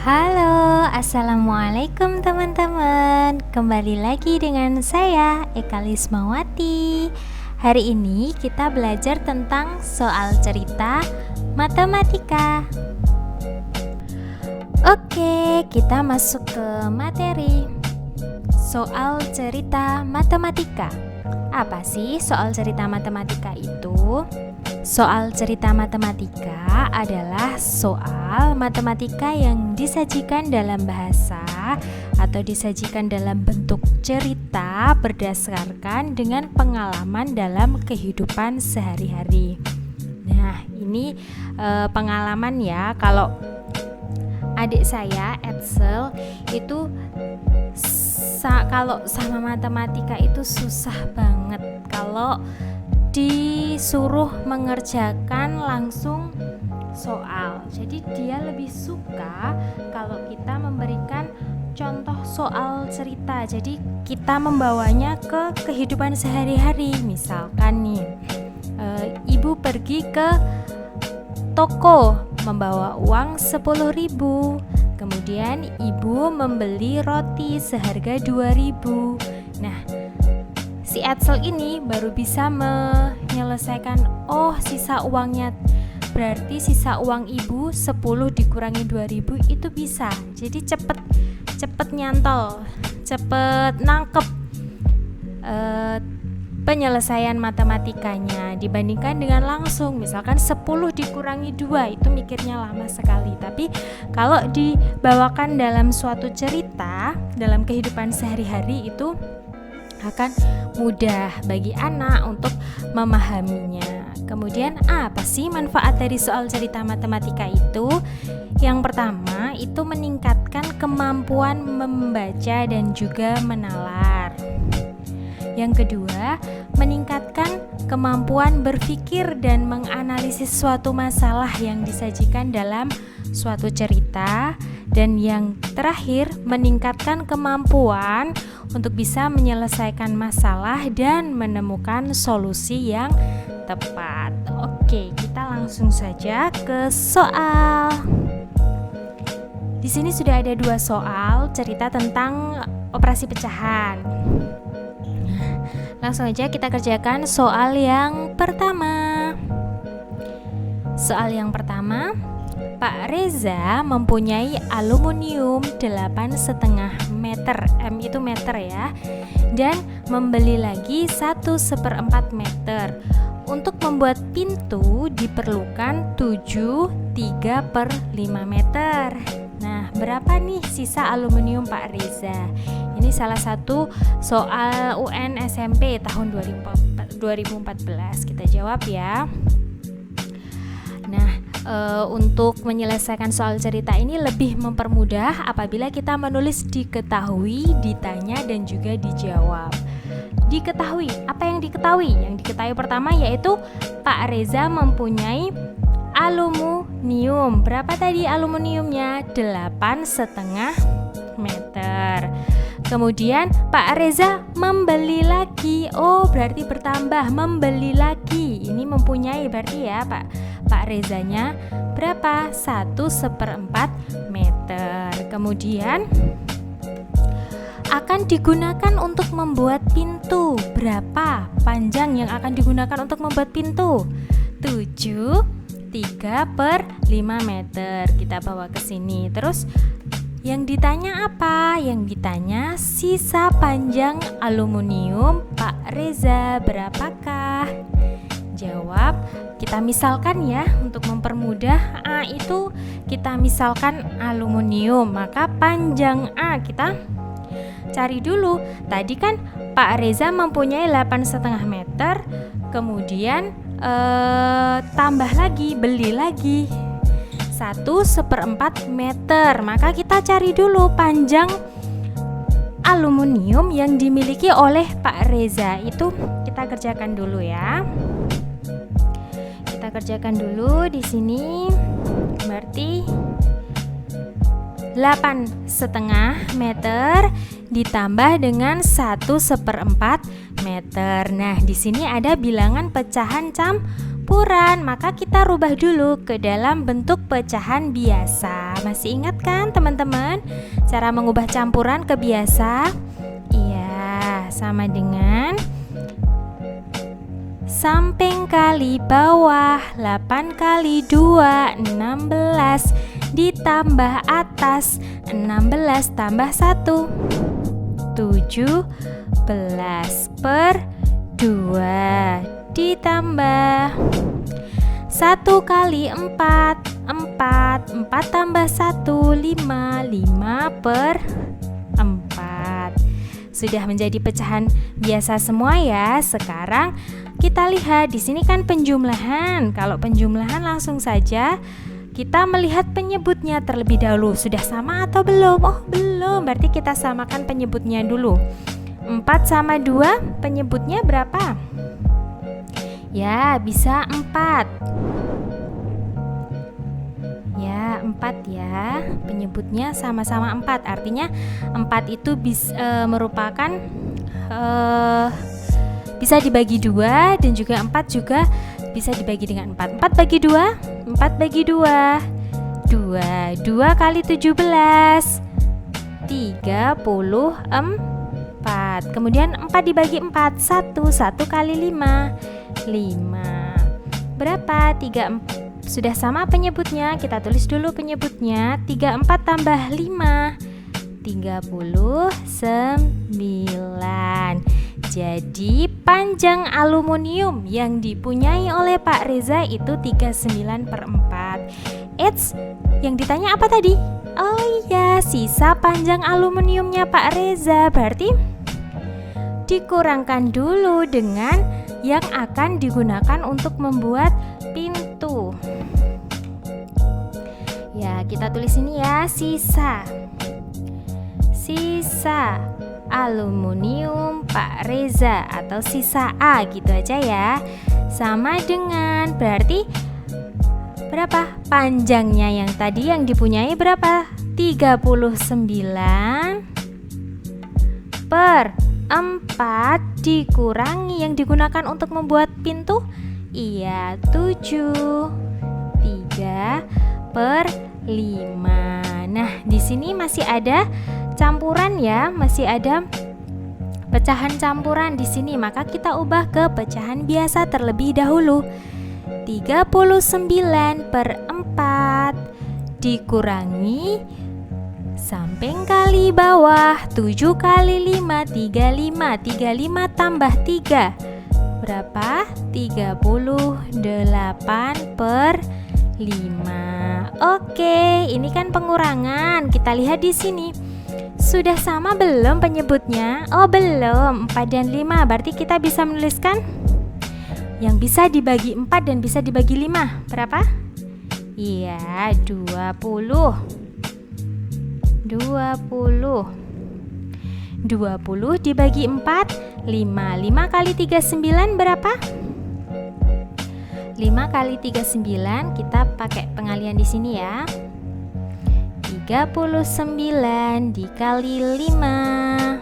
Halo, assalamualaikum teman-teman. Kembali lagi dengan saya Eka Lismawati. Hari ini kita belajar tentang soal cerita matematika. Oke, kita masuk ke materi. Soal cerita matematika. Apa sih soal cerita matematika itu? Soal cerita matematika adalah soal matematika yang disajikan dalam bahasa atau disajikan dalam bentuk cerita berdasarkan dengan pengalaman dalam kehidupan sehari-hari. Nah, ini pengalaman ya. Kalau adik saya, Edsel, itu kalau sama matematika itu susah banget kalau disuruh mengerjakan langsung soal. Jadi dia lebih suka kalau kita memberikan contoh soal cerita. Jadi kita membawanya ke kehidupan sehari-hari. Misalkan nih, ibu pergi ke toko membawa uang 10.000. Kemudian ibu membeli roti seharga 2.000. Nah, si Edsel ini baru bisa menyelesaikan, sisa uangnya, berarti sisa uang ibu 10 dikurangi 2.000 itu bisa. Jadi cepet nyantol, cepet nangkep penyelesaian matematikanya dibandingkan dengan langsung misalkan 10 dikurangi 2 itu mikirnya lama sekali. Tapi kalau dibawakan dalam suatu cerita dalam kehidupan sehari-hari itu akan mudah bagi anak untuk memahaminya. Kemudian apa sih manfaat dari soal cerita matematika itu? Yang pertama itu meningkatkan kemampuan membaca dan juga menalar. Yang kedua, meningkatkan kemampuan berpikir dan menganalisis suatu masalah yang disajikan dalam suatu cerita. Dan yang terakhir, meningkatkan kemampuan untuk bisa menyelesaikan masalah dan menemukan solusi yang tepat. Oke, kita langsung saja ke soal. Di sini sudah ada 2 soal cerita tentang operasi pecahan. Langsung aja kita kerjakan soal yang pertama. Soal yang pertama, Pak Reza mempunyai aluminium 8,5 meter, M itu meter ya, dan membeli lagi 1/4 meter. Untuk membuat pintu diperlukan 3/5 meter. Nah, berapa nih sisa aluminium Pak Reza? Ini salah satu soal UN SMP tahun 2014. Kita jawab ya. Nah, untuk menyelesaikan soal cerita ini lebih mempermudah apabila kita menulis diketahui, ditanya, dan juga dijawab. Diketahui, apa yang diketahui? Yang diketahui pertama yaitu Pak Reza mempunyai aluminium. Berapa tadi aluminiumnya? 8,5 meter. Kemudian Pak Reza membeli lagi. Berarti bertambah, membeli lagi. Ini mempunyai berarti ya Pak Rezanya berapa? 1/4 meter. Kemudian akan digunakan untuk membuat pintu. Berapa panjang yang akan digunakan untuk membuat pintu? 3/5 meter. Kita bawa ke sini. Terus yang ditanya apa? Yang ditanya sisa panjang aluminium Pak Reza berapakah? Jawab, kita misalkan ya untuk mempermudah. A itu kita misalkan aluminium, maka panjang A kita cari dulu. Tadi kan Pak Reza mempunyai 8,5 meter, kemudian tambah lagi, beli lagi 1/4 meter. Maka kita cari dulu panjang aluminium yang dimiliki oleh Pak Reza. Itu kita kerjakan dulu ya. Kita kerjakan dulu di sini. Berarti 8,5 meter ditambah dengan 1/4 meter. Nah, di sini ada bilangan pecahan campuran, maka kita rubah dulu ke dalam bentuk pecahan biasa. Masih ingat kan teman-teman cara mengubah campuran ke biasa? Iya, sama dengan samping kali bawah 8 kali 2 16 ditambah atas 16 tambah 1 17 per 2 ditambah 1 kali 4 4 tambah 1 5 5 per 4. Sudah menjadi pecahan biasa semua ya. Sekarang kita lihat di sini kan penjumlahan. Kalau penjumlahan langsung saja kita melihat penyebutnya terlebih dahulu. Sudah sama atau belum? Oh, belum. Berarti kita samakan penyebutnya dulu. 4 sama 2, penyebutnya berapa? Ya, bisa 4. Ya, 4 ya. Penyebutnya sama-sama 4. Artinya 4 itu merupakan bisa dibagi 2 dan juga 4 juga bisa dibagi dengan 4. 4 bagi 2, 4 bagi 2, 2. 2 kali 17, 34. Kemudian 4 dibagi 4, 1. 1 kali 5, 5. Berapa? 34. Sudah sama penyebutnya, kita tulis dulu penyebutnya. 34 tambah 5, 39. Jadi panjang aluminium yang dipunyai oleh Pak Reza itu 39/4. Eits, yang ditanya apa tadi? Oh iya, sisa panjang aluminiumnya Pak Reza. Berarti dikurangkan dulu dengan yang akan digunakan untuk membuat pintu. Ya, kita tulis ini ya, sisa aluminium Pak Reza atau sisa A gitu aja ya. Sama dengan berarti berapa? Panjangnya yang tadi yang dipunyai berapa? 39 per 4 dikurangi yang digunakan untuk membuat pintu. Iya, 7. 3 per 5. Nah, di sini masih ada campuran ya, masih ada pecahan campuran di sini, maka kita ubah ke pecahan biasa terlebih dahulu. 39/4 dikurangi samping kali bawah 7 kali 5, 35. 35 tambah 3 berapa? 38/5. Oke, ini kan pengurangan. Kita lihat di sini. Sudah sama belum penyebutnya? Oh, belum. 4 dan 5. Berarti kita bisa menuliskan yang bisa dibagi 4 dan bisa dibagi 5. Berapa? Iya, 20. 20 dibagi 4, 5. 5 kali 3, 9 berapa? 5 kali 3, 9. Kita pakai pengalian di sini ya. 39 dikali 5.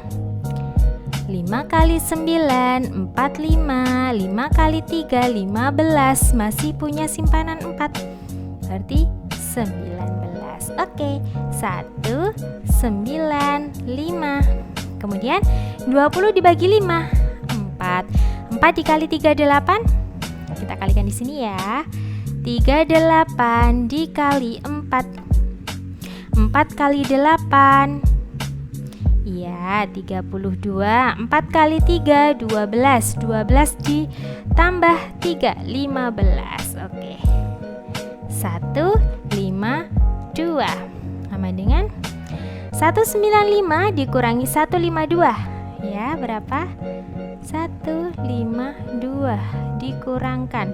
5 kali 9, 45. 5 kali 3, 15. Masih punya simpanan 4. Berarti 19. Oke, 195. Kemudian 20 dibagi 5, 4. 4 dikali 3, 8. Kita kalikan di sini ya. 38 dikali 4. 4 kali 8. Iya, 32. 4 kali 3, 12. 12 ditambah 3, 15. Oke. 152 sama dengan 195 dikurangi 152. Ya, berapa? 152 dikurangkan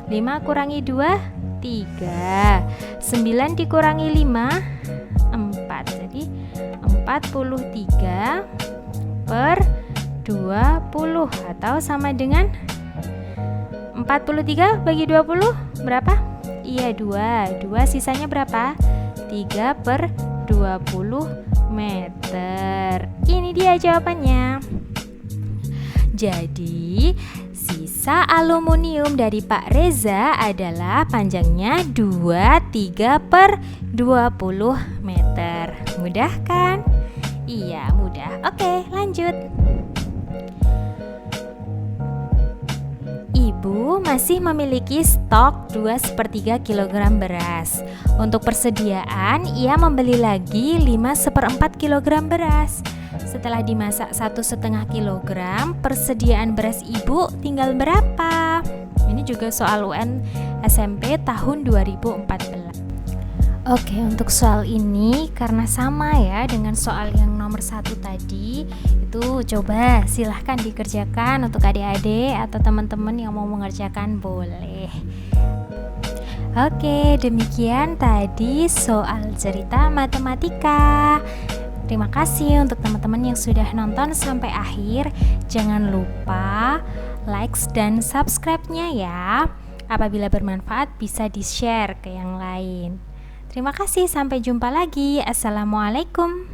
5 kurangi 2, 3. 9 dikurangi 5, 4. Jadi 43 per 20 atau sama dengan 43 bagi 20 berapa? Iya, 2. 2 sisanya berapa? 3 per 20 meter. Ini dia jawabannya. Jadi sisa Sisa aluminium dari Pak Reza adalah panjangnya 23 per 20 meter. Mudah kan? Iya, mudah. Oke, lanjut. Ibu masih memiliki stok 2/3 kg beras. Untuk persediaan, ia membeli lagi 5/4 kg beras. Setelah dimasak 1,5 kg, persediaan beras ibu tinggal berapa? Ini juga soal UN SMP tahun 2014. Oke, untuk soal ini karena sama ya dengan soal yang nomor 1 tadi, itu coba silahkan dikerjakan untuk adik-adik atau teman-teman yang mau mengerjakan boleh. Oke, demikian tadi soal cerita matematika. Terima kasih untuk teman-teman yang sudah nonton sampai akhir. Jangan lupa likes dan subscribe-nya ya. Apabila bermanfaat bisa di-share ke yang lain. Terima kasih, sampai jumpa lagi. Assalamualaikum.